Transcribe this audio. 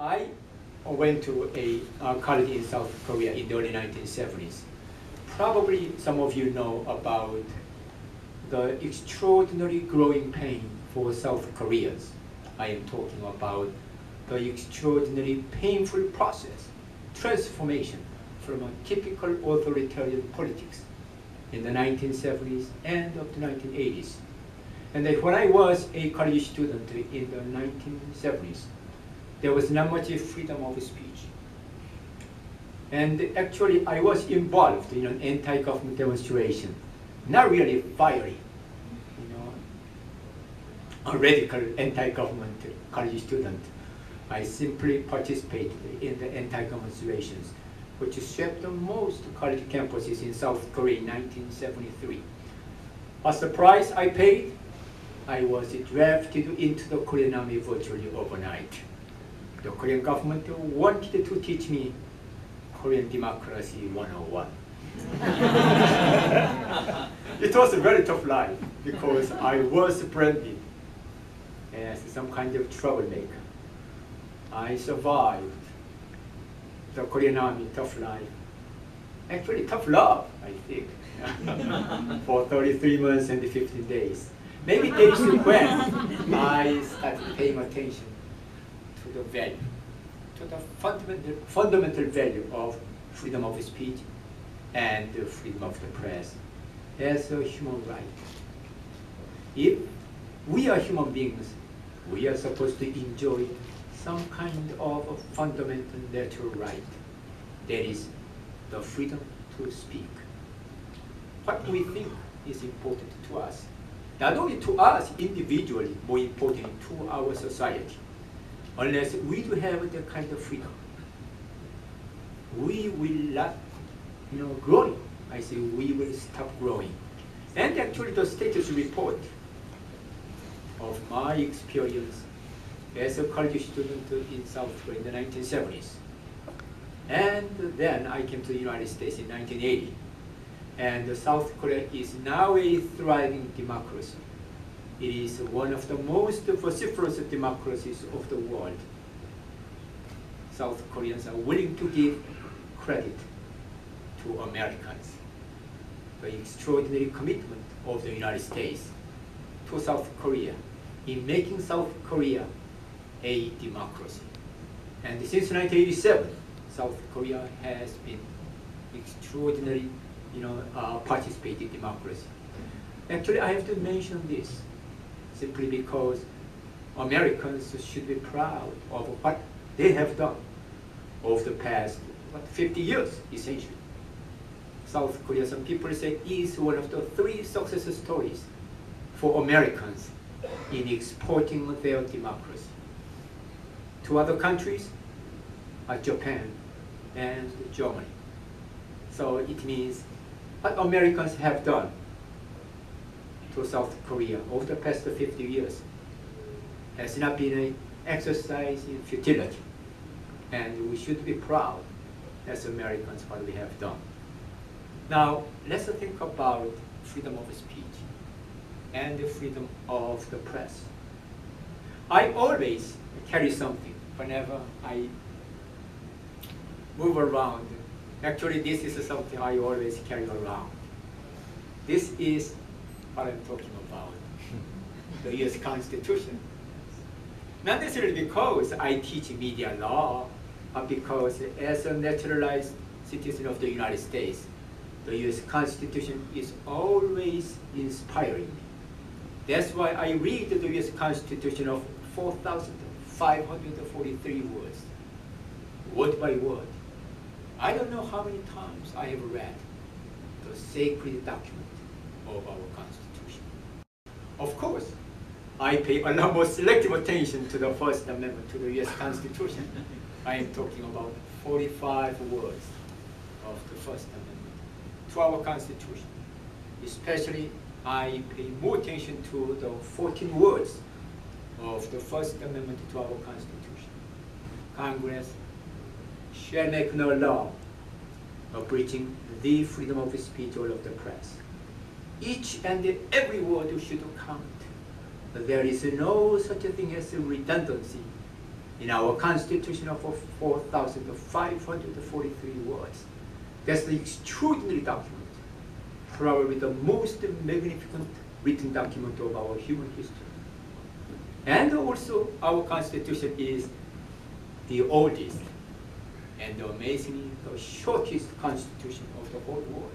I went to a college in South Korea in the early 1970s. Probably some of you know about the extraordinary growing pain for South Koreans. I am talking about the extraordinary painful process, transformation from a typical authoritarian politics in the 1970s and of the 1980s. And that when I was a college student in the 1970s, there was not much freedom of speech. And actually, I was involved in an anti-government demonstration, not really fiery, a radical anti-government college student. I simply participated in the anti-government demonstrations, which swept the most college campuses in South Korea in 1973. As the price I paid, I was drafted into the Korean Army virtually overnight. The Korean government wanted to teach me Korean democracy 101. It was a very tough life because I was branded as some kind of troublemaker. I survived the Korean Army tough life, actually tough love, I think, for 33 months and 15 days. Maybe that is when I started paying attention to the value, to the fundamental value of freedom of speech and the freedom of the press as a human right. If we are human beings, we are supposed to enjoy some kind of a fundamental natural right. That is the freedom to speak. What we think is important to us, not only to us individually, more importantly to our society. Unless we do have that kind of freedom, we will not, grow. I say we will stop growing. And actually the status report of my experience as a college student in South Korea in the 1970s. And then I came to the United States in 1980. And South Korea is now a thriving democracy. It is one of the most vociferous democracies of the world. South Koreans are willing to give credit to Americans. The extraordinary commitment of the United States to South Korea in making South Korea a democracy. And since 1987, South Korea has been extraordinary, participating democracy. Actually, I have to mention this simply because Americans should be proud of what they have done over the past 50 years, essentially. South Korea, some people say, is one of the 3 success stories for Americans in exporting their democracy to other countries, Japan and Germany. So it means what Americans have done to South Korea over the past 50 years has not been an exercise in futility. And we should be proud as Americans what we have done. Now, let's think about freedom of speech and the freedom of the press. I always carry something whenever I move around. Actually, this is something I always carry around. This is what I'm talking about, the U.S. Constitution. Not necessarily because I teach media law, but because as a naturalized citizen of the United States, the U.S. Constitution is always inspiring me. That's why I read the U.S. Constitution of 4,543 words, word by word. I don't know how many times I have read the sacred document of our Constitution. Of course, I pay a lot more selective attention to the First Amendment to the U.S. Constitution. I am talking about 45 words of the First Amendment to our Constitution. Especially, I pay more attention to the 14 words of the First Amendment to our Constitution. Congress shall make no law abridging the freedom of speech or of the press. Each and every word should count. There is no such a thing as redundancy in our Constitution of 4,543 words. That's the extraordinary document, probably the most magnificent written document of our human history. And also, our Constitution is the oldest and amazingly the shortest constitution of the whole world.